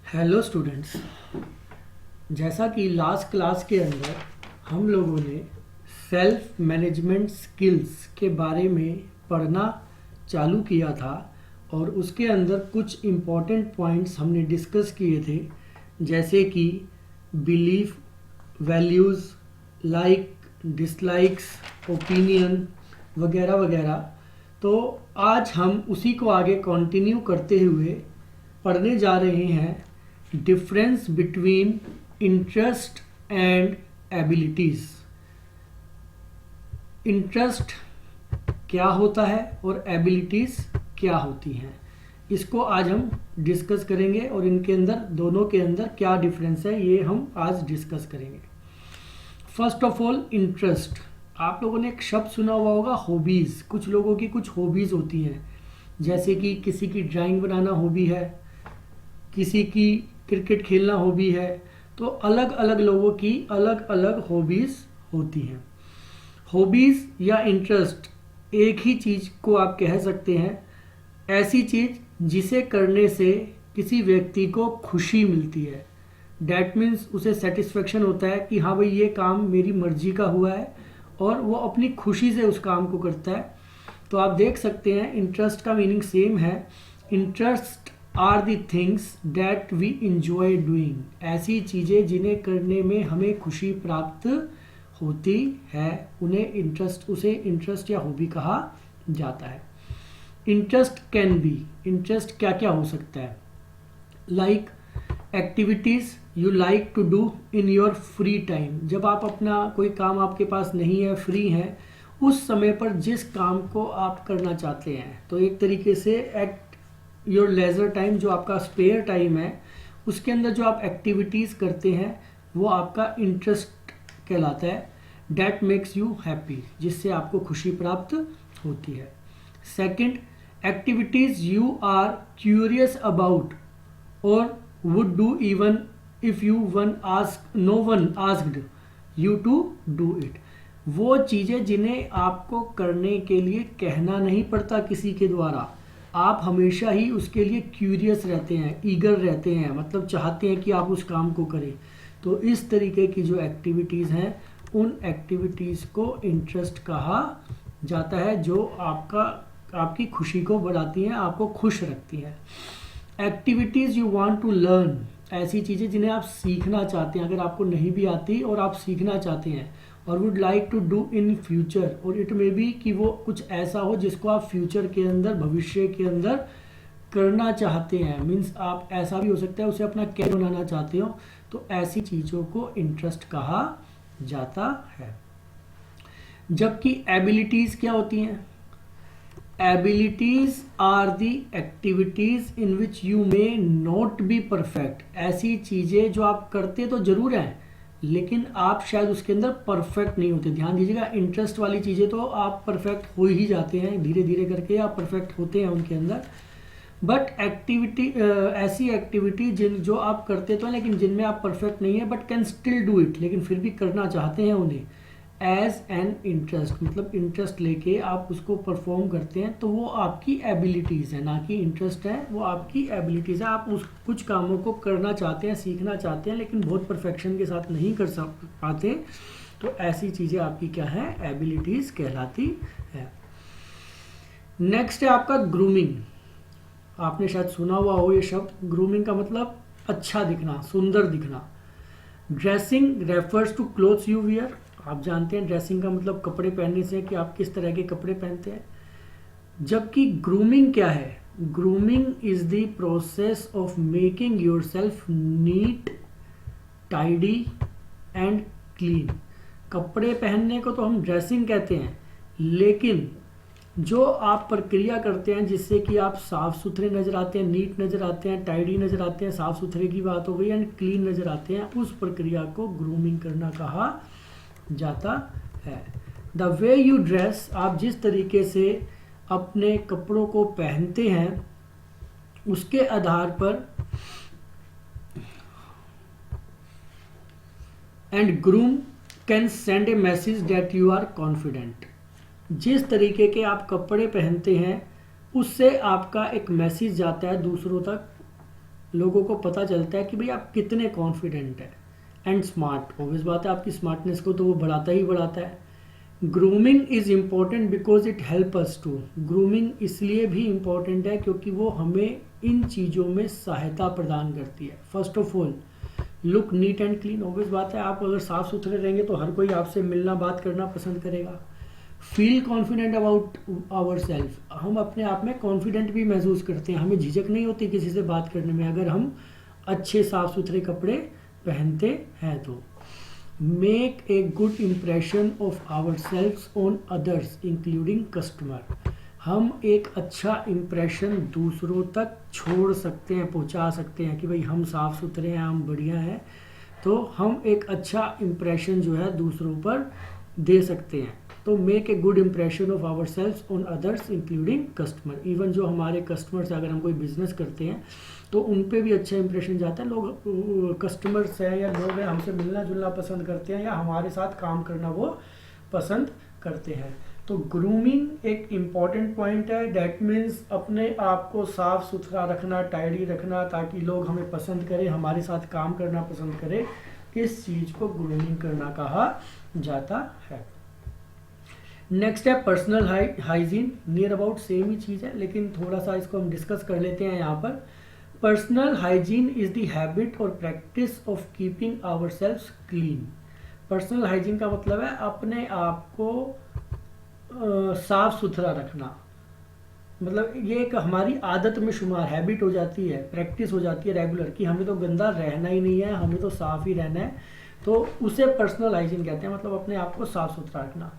Hello students. जैसा कि last class के अंदर हम लोगों ने सेल्फ मैनेजमेंट स्किल्स के बारे में पढ़ना चालू किया था और उसके अंदर कुछ इम्पॉर्टेंट पॉइंट्स हमने डिस्कस किए थे, जैसे कि belief, values, like, dislikes, opinion वगैरह वगैरह। तो आज हम उसी को आगे कंटिन्यू करते हुए पढ़ने जा रहे हैं difference between interest and abilities. Interest क्या होता है और एबिलिटीज़ क्या होती हैं, इसको आज हम डिस्कस करेंगे और इनके अंदर दोनों के अंदर क्या डिफरेंस है ये हम आज डिस्कस करेंगे। First of all, interest. आप लोगों ने एक शब्द सुना हुआ होगा, हॉबीज़। कुछ लोगों की कुछ हॉबीज़ होती हैं, जैसे कि किसी की ड्राइंग बनाना हॉबी है, किसी की क्रिकेट खेलना हॉबी है। तो अलग अलग लोगों की अलग अलग हॉबीज़ होती हैं। हॉबीज़ या इंटरेस्ट एक ही चीज़ को आप कह सकते हैं, ऐसी चीज़ जिसे करने से किसी व्यक्ति को खुशी मिलती है। डैट मीन्स उसे सेटिस्फेक्शन होता है कि हाँ भाई, ये काम मेरी मर्जी का हुआ है और वो अपनी खुशी से उस काम को करता है। तो आप देख सकते हैं इंटरेस्ट का मीनिंग सेम है। Interest are the things that we enjoy doing. ऐसी चीज़ें जिन्हें करने में हमें खुशी प्राप्त होती है, उसे इंटरेस्ट या हॉबी कहा जाता है। इंटरेस्ट कैन बी, इंटरेस्ट क्या क्या हो सकता है, like activities you like to do in your free time. जब आप अपना कोई काम आपके पास नहीं है, फ्री है, उस समय पर जिस काम को आप करना चाहते हैं, तो एक तरीके से एट योर लेजर टाइम, जो आपका स्पेयर टाइम है, उसके अंदर जो आप एक्टिविटीज़ करते हैं वो आपका इंटरेस्ट कहलाता है। डैट मेक्स यू हैप्पी, जिससे आपको खुशी प्राप्त होती है। Second, activities you are curious about और would do even if no one asked you to do it. वो चीज़ें जिन्हें आपको करने के लिए कहना नहीं पड़ता किसी के द्वारा, आप हमेशा ही उसके लिए क्यूरियस रहते हैं, ईगर रहते हैं, मतलब चाहते हैं कि आप उस काम को करें। तो इस तरीके की जो एक्टिविटीज़ हैं, उन एक्टिविटीज़ को इंटरेस्ट कहा जाता है, जो आपकी खुशी को बढ़ाती हैं, आपको खुश रखती हैं। Activities you want to learn, ऐसी चीज़ें जिन्हें आप सीखना चाहते हैं, अगर आपको नहीं भी आती और आप सीखना चाहते हैं, और would like to do in future, और इट मे बी कि वो कुछ ऐसा हो जिसको आप फ्यूचर के अंदर, भविष्य के अंदर करना चाहते हैं। मीन्स आप, ऐसा भी हो सकता है उसे अपना कैरियर बनाना चाहते हो। तो ऐसी चीज़ों को इंटरेस्ट कहा जाता है। जबकि एबिलिटीज़ क्या होती हैं? Abilities are the activities in which you may not be perfect. ऐसी चीज़ें जो आप करते तो ज़रूर हैं, लेकिन आप शायद उसके अंदर परफेक्ट नहीं होते। ध्यान दीजिएगा, इंटरेस्ट वाली चीज़ें तो आप परफेक्ट हो ही जाते हैं, धीरे धीरे करके आप परफेक्ट होते हैं उनके अंदर। बट ऐसी एक्टिविटी जो आप करते तो हैं, लेकिन जिनमें आप परफेक्ट नहीं है, but can still do it, लेकिन फिर भी करना चाहते हैं उन्हें एज एन इंटरेस्ट, मतलब इंटरेस्ट लेके आप उसको परफॉर्म करते हैं, तो वो आपकी एबिलिटीज़ है, ना कि इंटरेस्ट है, वो आपकी एबिलिटीज़ है। आप उस कुछ कामों को करना चाहते हैं, सीखना चाहते हैं, लेकिन बहुत परफेक्शन के साथ नहीं कर पाते, तो ऐसी चीज़ें आपकी क्या है, एबिलिटीज़ कहलाती है। नेक्स्ट है आपका ग्रूमिंग। आपने शायद सुना हुआ हो ये शब्द। ग्रूमिंग का मतलब अच्छा दिखना, सुंदर दिखना। Dressing refers to clothes you wear. आप जानते हैं ड्रेसिंग का मतलब कपड़े पहनने से कि आप किस तरह के कपड़े पहनते हैं। जबकि ग्रूमिंग क्या है? Grooming is the process of making your self neat, tidy and clean. कपड़े पहनने को तो हम ड्रेसिंग कहते हैं, लेकिन जो आप प्रक्रिया करते हैं जिससे कि आप साफ़ सुथरे नज़र आते हैं, नीट नज़र आते हैं, टाइडी नज़र आते हैं, साफ़ सुथरे की बात हो गई, एंड क्लीन नज़र आते हैं, उस प्रक्रिया को ग्रूमिंग करना कहा जाता है। द वे यू ड्रेस, आप जिस तरीके से अपने कपड़ों को पहनते हैं, उसके आधार पर, and groom can send a message that you are confident. जिस तरीके के आप कपड़े पहनते हैं, उससे आपका एक मैसेज जाता है दूसरों तक लोगों को पता चलता है कि भाई आप कितने कॉन्फिडेंट हैं। एंड स्मार्ट, ऑब्वियस बात है, आपकी स्मार्टनेस को तो वो बढ़ाता ही बढ़ाता है। Grooming is important because it help us to, grooming इसलिए भी इम्पॉर्टेंट है क्योंकि वो हमें इन चीज़ों में सहायता प्रदान करती है। First of all look neat and clean, obvious बात है, आप अगर साफ सुथरे रहेंगे तो हर कोई आपसे मिलना बात करना पसंद करेगा। Feel confident about our self, हम अपने आप में कॉन्फिडेंट भी महसूस करते हैं, हमें झिझक नहीं होती किसी से बात करने में अगर हम अच्छे साफ सुथरे कपड़े पहनते हैं तो। Make a good impression of our self on others including customer, हम एक अच्छा इम्प्रेशन दूसरों तक छोड़ सकते हैं, पहुंचा सकते हैं कि भाई हम साफ़ सुथरे हैं, हम बढ़िया हैं, तो हम एक अच्छा इम्प्रेशन जो है दूसरों पर दे सकते हैं। तो make a good impression of our self on others including customer, even जो हमारे कस्टमर्स अगर हम कोई बिजनेस करते हैं तो उन पे भी अच्छा इंप्रेशन जाता है। लोग कस्टमर्स हैं या लोग हैं हमसे मिलना जुलना पसंद करते हैं या हमारे साथ काम करना वो पसंद करते हैं। तो ग्रूमिंग एक इम्पॉर्टेंट पॉइंट है, डैट मीन्स अपने आप को साफ सुथरा रखना, टाइडी रखना, ताकि लोग हमें पसंद करें, हमारे साथ काम करना पसंद करें, इस चीज़ को ग्रूमिंग करना कहा जाता है। नेक्स्ट है personal hygiene, near about same ही चीज़ है लेकिन थोड़ा सा इसको हम डिस्कस कर लेते हैं यहाँ पर। Personal hygiene is the habit और practice of keeping our self clean. Personal hygiene का मतलब है अपने आप को साफ सुथरा रखना, मतलब ये एक हमारी आदत में शुमार, हैबिट हो जाती है, प्रैक्टिस हो जाती है रेगुलर कि हमें तो गंदा रहना ही नहीं है, हमें तो साफ ही रहना है, तो उसे पर्सनल हाइजीन कहते हैं, मतलब अपने आप को साफ सुथरा रखना।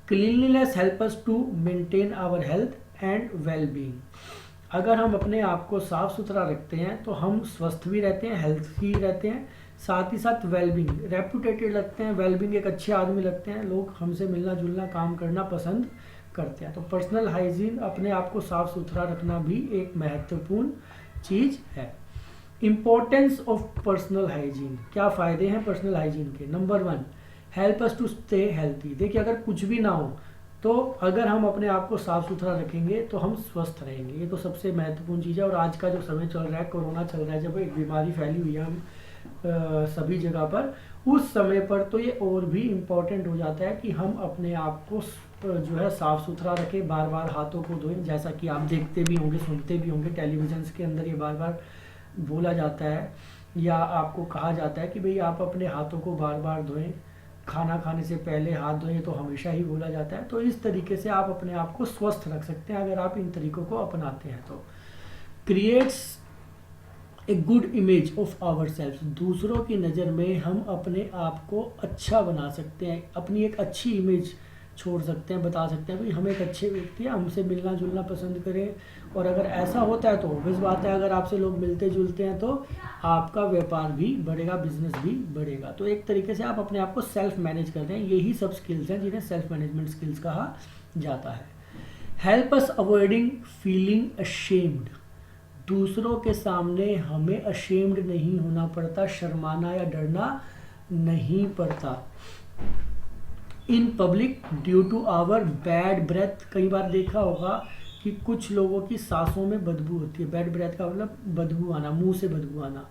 Cleanliness help us to maintain our health and well being, अगर हम अपने आप को साफ सुथरा रखते हैं तो हम स्वस्थ भी रहते हैं, हेल्थी रहते हैं, साथ ही साथ वेलबींग, रेपुटेटेड लगते हैं, वेलबींग एक अच्छे आदमी लगते हैं, लोग हमसे मिलना जुलना काम करना पसंद करते हैं। तो पर्सनल हाइजीन, अपने आप को साफ सुथरा रखना भी एक महत्वपूर्ण चीज़ है। इम्पोर्टेंस ऑफ पर्सनल हाइजीन, क्या फ़ायदे हैं पर्सनल हाइजीन के? Number 1, help us to stay healthy. देखिए अगर कुछ भी ना हो तो अगर हम अपने आप को साफ सुथरा रखेंगे तो हम स्वस्थ रहेंगे, ये तो सबसे महत्वपूर्ण चीज़ है। और आज का जो समय चल रहा है, कोरोना चल रहा है, जब एक बीमारी फैली हुई है हम सभी जगह पर, उस समय पर तो ये और भी इम्पॉर्टेंट हो जाता है कि हम अपने आप को जो है साफ़ सुथरा रखें, बार बार हाथों को धोएं, जैसा कि आप देखते भी होंगे, सुनते भी होंगे, टेलीविज़न के अंदर ये बार बार बोला जाता है या आपको कहा जाता है कि भाई आप अपने हाथों को बार बार धोएं, खाना खाने से पहले हाथ धोएं, तो हमेशा ही बोला जाता है। तो इस तरीके से आप अपने आप को स्वस्थ रख सकते हैं अगर आप इन तरीकों को अपनाते हैं। तो creates a good image of our self, दूसरों की नज़र में हम अपने आप को अच्छा बना सकते हैं, अपनी एक अच्छी इमेज छोड़ सकते हैं, बता सकते हैं भाई हम एक अच्छे व्यक्ति हैं, हमसे मिलना जुलना पसंद करें। और अगर ऐसा होता है तो ऑब्वियस बात है, अगर आपसे लोग मिलते जुलते हैं तो आपका व्यापार भी बढ़ेगा, बिजनेस भी बढ़ेगा। तो एक तरीके से आप अपने आप को सेल्फ मैनेज करते हैं, यही सब स्किल्स हैं जिन्हें सेल्फ मैनेजमेंट स्किल्स कहा जाता है। Help us avoiding feeling ashamed, दूसरों के सामने हमें अशेम्ड नहीं होना पड़ता, शर्माना या डरना नहीं पड़ता। In public due to our bad breath, कई बार देखा होगा कि कुछ लोगों की सांसों में बदबू होती है, बैड ब्रेथ का मतलब बदबू आना, मुंह से बदबू आना,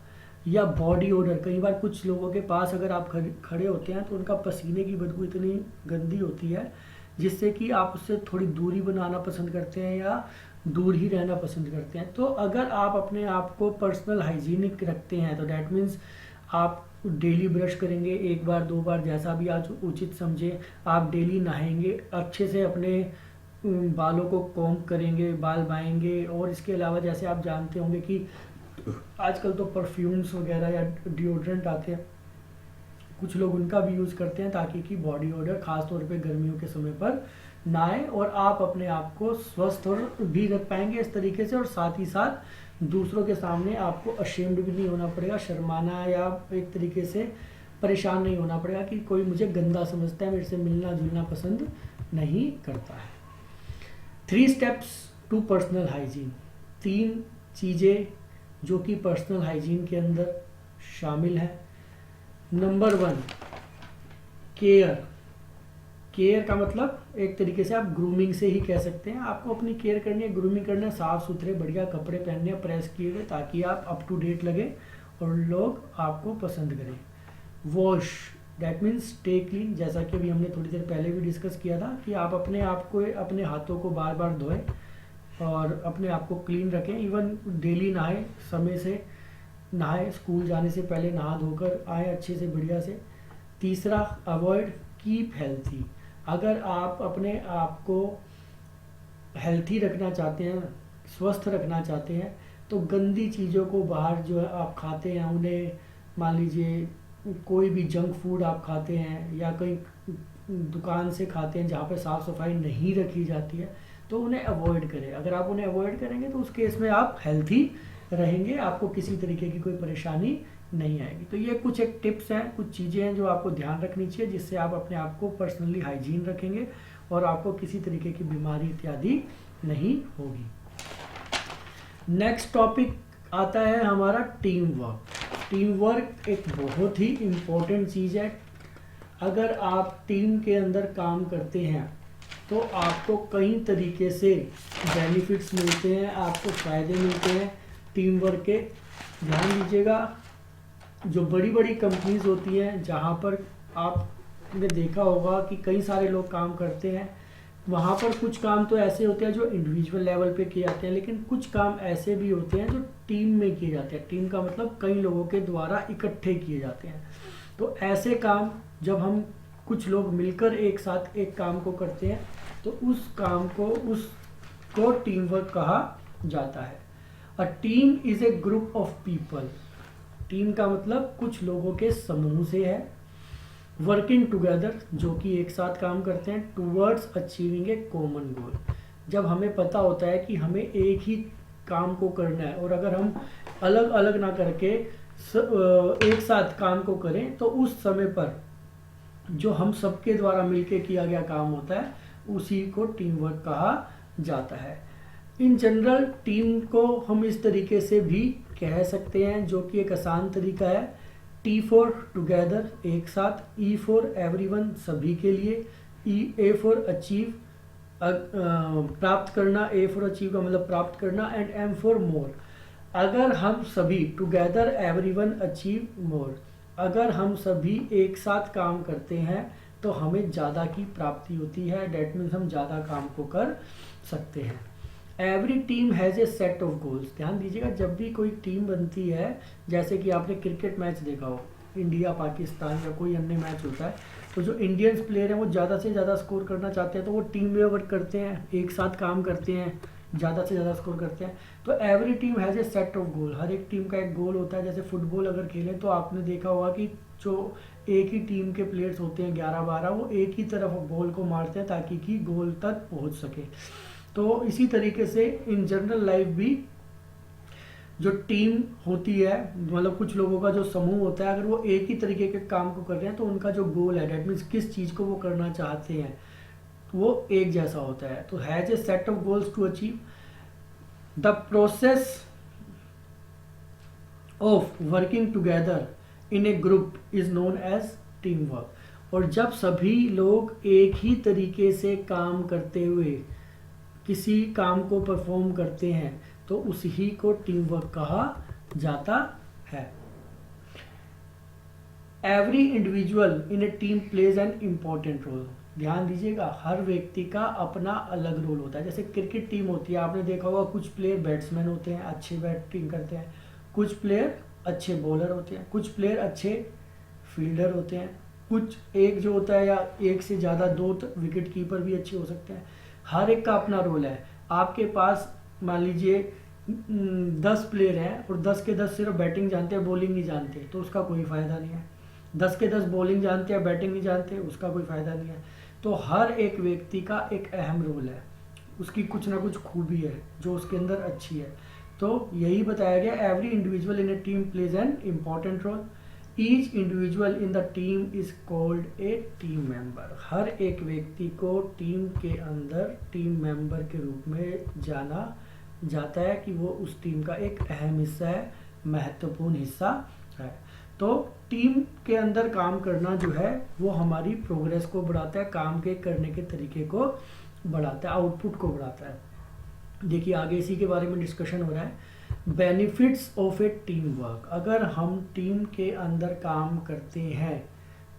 या बॉडी ओडर, कई बार कुछ लोगों के पास अगर आप खड़े होते हैं तो उनका पसीने की बदबू इतनी गंदी होती है जिससे कि आप उससे थोड़ी दूरी बनाना पसंद करते हैं या दूर ही रहना पसंद करते हैं। तो अगर आप अपने आप को पर्सनल हाइजीनिक रखते हैं तो डैट मीन्स आप डेली ब्रश करेंगे, एक बार 2 बार जैसा भी आज उचित समझे, आप डेली नहाएंगे, अच्छे से अपने बालों को कॉम्ब करेंगे, बाल बाएंगे। और इसके अलावा जैसे आप जानते होंगे कि आजकल तो परफ्यूम्स वगैरह या डिओड्रेंट आते हैं, कुछ लोग उनका भी यूज़ करते हैं ताकि कि बॉडी ओडर खास तौर पे गर्मियों के समय पर ना आए और आप अपने आप को स्वस्थ और भी रख पाएंगे इस तरीके से। और साथ ही साथ दूसरों के सामने आपको अशेम्ड भी नहीं होना पड़ेगा, शर्माना या एक तरीके से परेशान नहीं होना पड़ेगा कि कोई मुझे गंदा समझता है, मेरे से मिलना जुलना पसंद नहीं करता है। 3 स्टेप्स टू पर्सनल हाइजीन, 3 चीज़ें जो कि पर्सनल हाइजीन के अंदर शामिल है। नंबर 1, केयर, केयर का मतलब एक तरीके से आप ग्रूमिंग से ही कह सकते हैं। आपको अपनी केयर करनी है, ग्रूमिंग करना है, साफ सुथरे बढ़िया कपड़े पहनने हैं, प्रेस किए हुए, ताकि आप अप टू डेट लगे और लोग आपको पसंद करें। Wash that means stay clean, जैसा कि अभी हमने थोड़ी देर पहले भी डिस्कस किया था कि आप अपने आप को, अपने हाथों को बार बार धोएं और अपने आप को क्लीन रखें। इवन डेली नहाएं, समय से नहाएं, स्कूल जाने से पहले नहा धोकर आए अच्छे से बढ़िया से। तीसरा, अवॉइड कीप हेल्थी। अगर आप अपने आप को हेल्थी रखना चाहते हैं, स्वस्थ रखना चाहते हैं, तो गंदी चीज़ों को बाहर जो है आप खाते हैं, उन्हें मान लीजिए कोई भी जंक फूड आप खाते हैं या कहीं दुकान से खाते हैं जहाँ पे साफ़ सफाई नहीं रखी जाती है, तो उन्हें अवॉइड करें। अगर आप उन्हें अवॉइड करेंगे तो उस केस में आप हेल्थी रहेंगे, आपको किसी तरीके की कोई परेशानी नहीं आएगी। तो ये कुछ एक टिप्स हैं, कुछ चीज़ें हैं जो आपको ध्यान रखनी चाहिए, जिससे आप अपने आप को पर्सनली हाइजीन रखेंगे और आपको किसी तरीके की बीमारी इत्यादि नहीं होगी। नेक्स्ट टॉपिक आता है हमारा टीम वर्क। टीम वर्क एक बहुत ही इम्पोर्टेंट चीज़ है। अगर आप टीम के अंदर काम करते हैं तो आपको कई तरीके से बेनिफिट्स मिलते हैं, आपको फ़ायदे मिलते हैं टीम वर्क के। ध्यान दीजिएगा, जो बड़ी बड़ी कंपनीज होती हैं जहाँ पर आपने देखा होगा कि कई सारे लोग काम करते हैं, वहाँ पर कुछ काम तो ऐसे होते हैं जो इंडिविजुअल लेवल पे किए जाते हैं, लेकिन कुछ काम ऐसे भी होते हैं जो टीम में किए जाते हैं। टीम का मतलब कई लोगों के द्वारा इकट्ठे किए जाते हैं। तो ऐसे काम जब हम कुछ लोग मिलकर एक साथ एक काम को करते हैं तो उस काम को, उसको टीम वर्क कहा जाता है। A team is a group of people. Team का मतलब कुछ लोगों के समूह से है। वर्किंग टुगेदर, जो कि एक साथ काम करते हैं, टूवर्ड्स अचीविंग ए कॉमन गोल। जब हमें पता होता है कि हमें एक ही काम को करना है और अगर हम अलग अलग ना करके एक साथ काम को करें तो उस समय पर जो हम सबके द्वारा मिलके किया गया काम होता है उसी को टीम वर्क कहा जाता है। इन जनरल टीम को हम इस तरीके से भी कह सकते हैं, जो कि एक आसान तरीका है। टी फॉर टुगेदर, एक साथ। ई फॉर एवरीवन, सभी के लिए। ए फॉर अचीव, प्राप्त करना। ए फॉर अचीव का मतलब प्राप्त करना। And aim for more. अगर हम सभी टुगेदर एवरीवन अचीव मोर, अगर हम सभी एक साथ काम करते हैं तो हमें ज़्यादा की प्राप्ति होती है। डेट मीन्स हम ज़्यादा काम को कर सकते हैं। Every team has a set of goals. ध्यान दीजिएगा, जब भी कोई टीम बनती है, जैसे कि आपने क्रिकेट मैच देखा हो, इंडिया पाकिस्तान या कोई अन्य मैच होता है, तो जो इंडियंस प्लेयर हैं वो ज़्यादा से ज़्यादा स्कोर करना चाहते हैं तो वो टीम में वर्क करते हैं, एक साथ काम करते हैं, ज़्यादा से ज़्यादा स्कोर करते हैं। तो every team has a set of goal. हर एक टीम का एक गोल होता है। जैसे फुटबॉल अगर खेलें तो आपने देखा होगा कि जो एक ही टीम के प्लेयर्स होते हैं 11-12, वो एक ही तरफ बॉल को मारते हैं ताकि कि गोल तक पहुंच सके। तो इसी तरीके से इन जनरल लाइफ भी जो टीम होती है, मतलब कुछ लोगों का जो समूह होता है, अगर वो एक ही तरीके के काम को कर रहे हैं तो उनका जो गोल है, डेट मीन्स किस चीज़ को वो करना चाहते हैं, वो एक जैसा होता है। तो has a set of goals to achieve. The process of working together in a group is known as team work. और जब सभी लोग एक ही तरीके से काम करते हुए किसी काम को परफॉर्म करते हैं तो उसी को टीम वर्क कहा जाता है। Every individual in a team plays an important role. ध्यान दीजिएगा, हर व्यक्ति का अपना अलग रोल होता है। जैसे क्रिकेट टीम होती है, आपने देखा होगा कुछ प्लेयर बैट्समैन होते हैं, अच्छे बैटिंग करते हैं, कुछ प्लेयर अच्छे बॉलर होते हैं, कुछ प्लेयर अच्छे फील्डर होते हैं, कुछ एक जो होता है या एक से ज़्यादा 2 विकेट कीपर भी अच्छे हो सकते हैं। हर एक का अपना रोल है। आपके पास मान लीजिए 10 प्लेयर हैं और 10 के 10 सिर्फ बैटिंग जानते हैं, बॉलिंग नहीं जानते, तो उसका कोई फ़ायदा नहीं है। 10 के 10 बॉलिंग जानते हैं, बैटिंग नहीं जानते, उसका कोई फ़ायदा नहीं है। तो हर एक व्यक्ति का एक अहम रोल है, उसकी कुछ ना कुछ खूबी है जो उसके अंदर अच्छी है। तो यही बताया गया, every individual in a team plays an important role. Each individual in the team is called a team member. हर एक व्यक्ति को टीम के अंदर टीम मेंबर के रूप में जाना जाता है कि वो उस टीम का एक अहम हिस्सा है, महत्वपूर्ण हिस्सा है। तो टीम के अंदर काम करना जो है वो हमारी प्रोग्रेस को बढ़ाता है, काम के करने के तरीके को बढ़ाता है, आउटपुट को बढ़ाता है। देखिए आगे इसी के बारे में डिस्कशन हो रहा है। Benefits of A team work. अगर हम टीम के अंदर काम करते हैं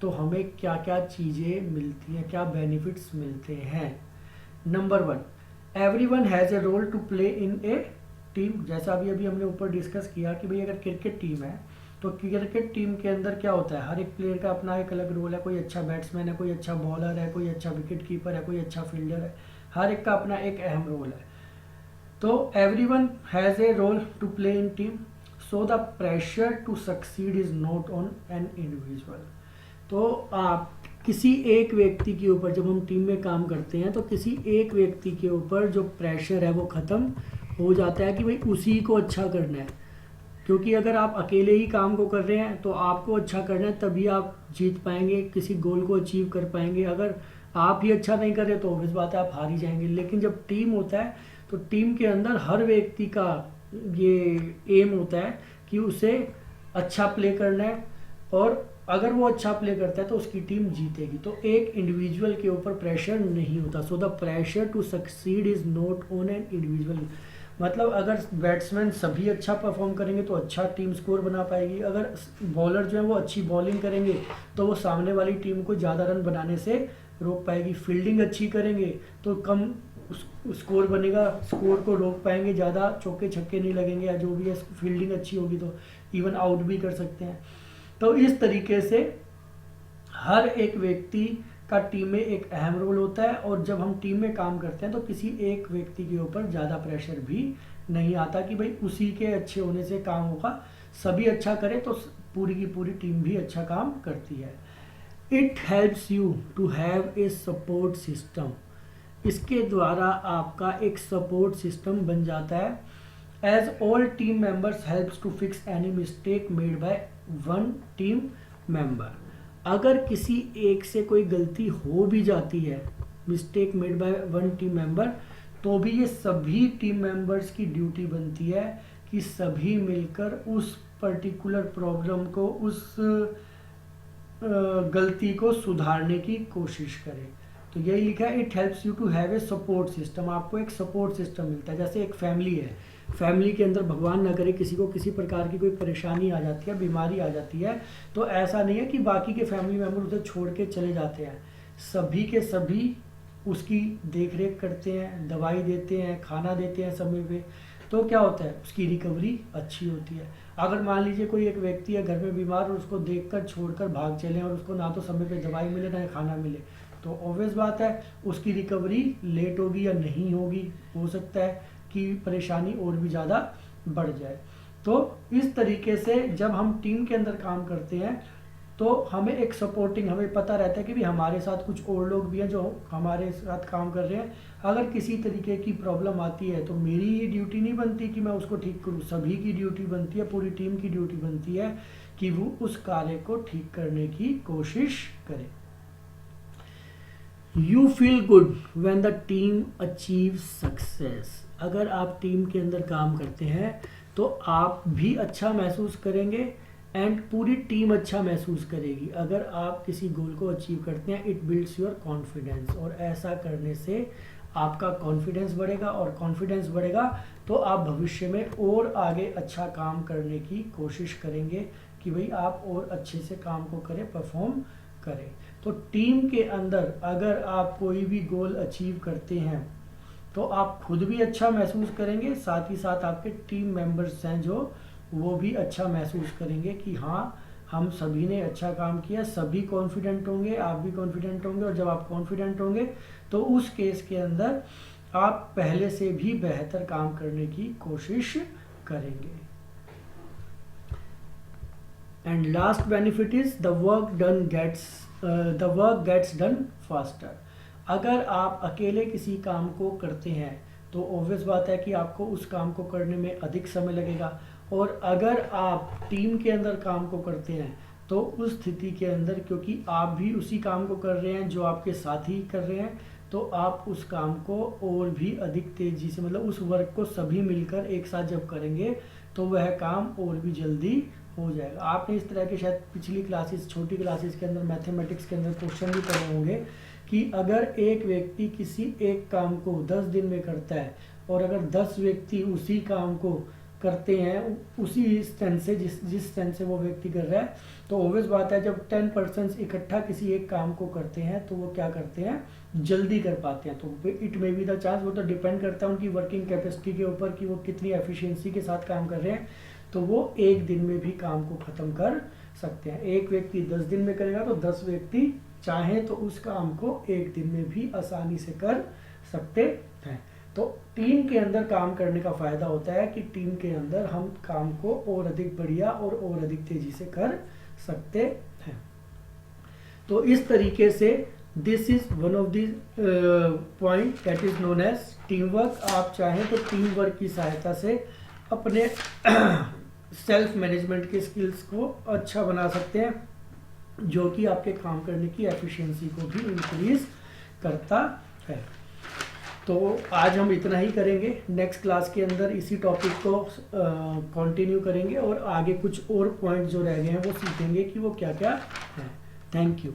तो हमें क्या क्या चीज़ें मिलती हैं, क्या बेनिफिट्स मिलते हैं। Number 1, everyone has a role to play in a team. जैसा अभी हमने ऊपर डिस्कस किया कि भाई अगर क्रिकेट टीम है तो क्रिकेट टीम के अंदर क्या होता है, हर एक प्लेयर का अपना एक अलग रोल है। कोई अच्छा बैट्समैन है, कोई अच्छा बॉलर है, कोई अच्छा विकेट कीपर है, कोई अच्छा फील्डर है, हर एक का अपना एक अहम रोल है। तो everyone has a role to play in team, so the pressure to succeed is not on an individual. तो आप किसी एक व्यक्ति के ऊपर, जब हम टीम में काम करते हैं तो किसी एक व्यक्ति के ऊपर जो प्रेशर है वो ख़त्म हो जाता है कि भाई उसी को अच्छा करना है। क्योंकि अगर आप अकेले ही काम को कर रहे हैं तो आपको अच्छा करना है, तभी आप जीत पाएंगे, किसी गोल को अचीव कर पाएंगे। अगर आप ही अच्छा नहीं कर रहे तो ऑब्वियस बात है आप हार ही जाएंगे। लेकिन जब टीम होता है तो टीम के अंदर हर व्यक्ति का ये एम होता है कि उसे अच्छा प्ले करना है, और अगर वो अच्छा प्ले करता है तो उसकी टीम जीतेगी। तो एक इंडिविजुअल के ऊपर प्रेशर नहीं होता। So the pressure to succeed is not on an individual. मतलब अगर बैट्समैन सभी अच्छा परफॉर्म करेंगे तो अच्छा टीम स्कोर बना पाएगी। अगर बॉलर जो है वो अच्छी बॉलिंग करेंगे तो वो सामने वाली टीम को ज़्यादा रन बनाने से रोक पाएगी। फील्डिंग अच्छी करेंगे तो कम स्कोर बनेगा, स्कोर को रोक पाएंगे, ज़्यादा चौके छक्के नहीं लगेंगे, या जो भी है फील्डिंग अच्छी होगी तो इवन आउट भी कर सकते हैं। तो इस तरीके से हर एक व्यक्ति का टीम में एक अहम रोल होता है, और जब हम टीम में काम करते हैं तो किसी एक व्यक्ति के ऊपर ज़्यादा प्रेशर भी नहीं आता कि भाई उसी के अच्छे होने से काम होगा। सभी अच्छा करें तो पूरी की पूरी टीम भी अच्छा काम करती है। It helps you to have a support system. इसके द्वारा आपका एक सपोर्ट सिस्टम बन जाता है। As all team members helps to fix any mistake made by one team member. अगर किसी एक से कोई गलती हो भी जाती है, mistake made by one team member, तो भी ये सभी टीम मेंबर्स की ड्यूटी बनती है कि सभी मिलकर उस पर्टिकुलर प्रॉब्लम को, उस गलती को सुधारने की कोशिश करें। तो यही लिखा है, it helps you to have a support system. आपको एक सपोर्ट सिस्टम मिलता है। जैसे एक फैमिली है, फैमिली के अंदर भगवान ना करे किसी को किसी प्रकार की कोई परेशानी आ जाती है, बीमारी आ जाती है, तो ऐसा नहीं है कि बाकी के फैमिली मेम्बर उसे छोड़ के चले जाते हैं। सभी के सभी उसकी देख रेख करते हैं, दवाई देते हैं, खाना देते हैं समय पे। तो क्या होता है, उसकी रिकवरी अच्छी होती है। अगर मान लीजिए कोई एक व्यक्ति है घर में बीमार और उसको देखकर छोड़कर भाग चले और उसको ना तो समय पे दवाई मिले ना खाना मिले, तो ऑब्वियस बात है उसकी रिकवरी लेट होगी या नहीं होगी, हो सकता है कि परेशानी और भी ज़्यादा बढ़ जाए। तो इस तरीके से जब हम टीम के अंदर काम करते हैं तो हमें एक सपोर्टिंग, हमें पता रहता है कि भी हमारे साथ कुछ और लोग भी हैं जो हमारे साथ काम कर रहे हैं। अगर किसी तरीके की प्रॉब्लम आती है तो मेरी ये ड्यूटी नहीं बनती कि मैं उसको ठीक करूं, सभी की ड्यूटी बनती है, पूरी टीम की ड्यूटी बनती है कि वो उस कार्य को ठीक करने की कोशिश करे। You feel good when the team achieve success. अगर आप टीम के अंदर काम करते हैं तो आप भी अच्छा महसूस करेंगे एंड पूरी टीम अच्छा महसूस करेगी। अगर आप किसी गोल को अचीव करते हैं, इट बिल्ड्स योर कॉन्फिडेंस, और ऐसा करने से आपका कॉन्फिडेंस बढ़ेगा, और कॉन्फिडेंस बढ़ेगा तो आप भविष्य में और आगे अच्छा काम करने की कोशिश करेंगे कि भाई आप और अच्छे से काम को करें, परफॉर्म करें। तो टीम के अंदर अगर आप कोई भी गोल अचीव करते हैं तो आप खुद भी अच्छा महसूस करेंगे, साथ ही साथ आपके टीम मेंबर्स हैं जो वो भी अच्छा महसूस करेंगे कि हाँ हम सभी ने अच्छा काम किया। सभी कॉन्फिडेंट होंगे, आप भी कॉन्फिडेंट होंगे, और जब आप कॉन्फिडेंट होंगे तो उस केस के अंदर आप पहले से भी बेहतर काम करने की कोशिश करेंगे। And last benefit is the work gets done faster. अगर आप अकेले किसी काम को करते हैं तो ऑब्वियस बात है कि आपको उस काम को करने में अधिक समय लगेगा, और अगर आप टीम के अंदर काम को करते हैं तो उस स्थिति के अंदर, क्योंकि आप भी उसी काम को कर रहे हैं जो आपके साथी कर रहे हैं, तो आप उस काम को और भी अधिक तेजी से, मतलब उस वर्क को सभी मिलकर एक साथ जब करेंगे तो वह काम और भी जल्दी हो जाएगा। आपने इस तरह के शायद पिछली क्लासेस, छोटी क्लासेस के अंदर मैथमेटिक्स के अंदर क्वेश्चन भी पढ़े होंगे कि अगर एक व्यक्ति किसी एक काम को 10 दिन में करता है और अगर 10 व्यक्ति उसी काम को करते हैं उसी स्ट्रेंथ से, जिस स्ट्रेंथ से वो व्यक्ति कर रहा है, तो ऑब्वियस बात है जब 10 पर्सन्स इकट्ठा किसी एक काम को करते हैं तो वो क्या करते हैं, जल्दी कर पाते हैं। तो it may be the chance, वो तो डिपेंड करता है उनकी वर्किंग कैपेसिटी के ऊपर कि वो कितनी एफिशिएंसी के साथ काम कर रहे हैं, तो वो एक दिन में भी काम को खत्म कर सकते हैं। एक व्यक्ति 10 दिन में करेगा तो 10 व्यक्ति चाहें तो उस काम को एक दिन में भी आसानी से कर सकते हैं। तो टीम के अंदर काम करने का फायदा होता है कि टीम के अंदर हम काम को और अधिक बढ़िया और अधिक तेजी से कर सकते हैं। तो इस तरीके से this is one of the point that is known as team work. आप चाहें तो टीम वर्क की सहायता से अपने सेल्फ मैनेजमेंट के स्किल्स को अच्छा बना सकते हैं, जो कि आपके काम करने की एफिशिएंसी को भी इंक्रीज करता है। तो आज हम इतना ही करेंगे। नेक्स्ट क्लास के अंदर इसी टॉपिक को कंटिन्यू करेंगे और आगे कुछ और पॉइंट जो रह गए हैं वो सीखेंगे कि वो क्या क्या है। Thank you.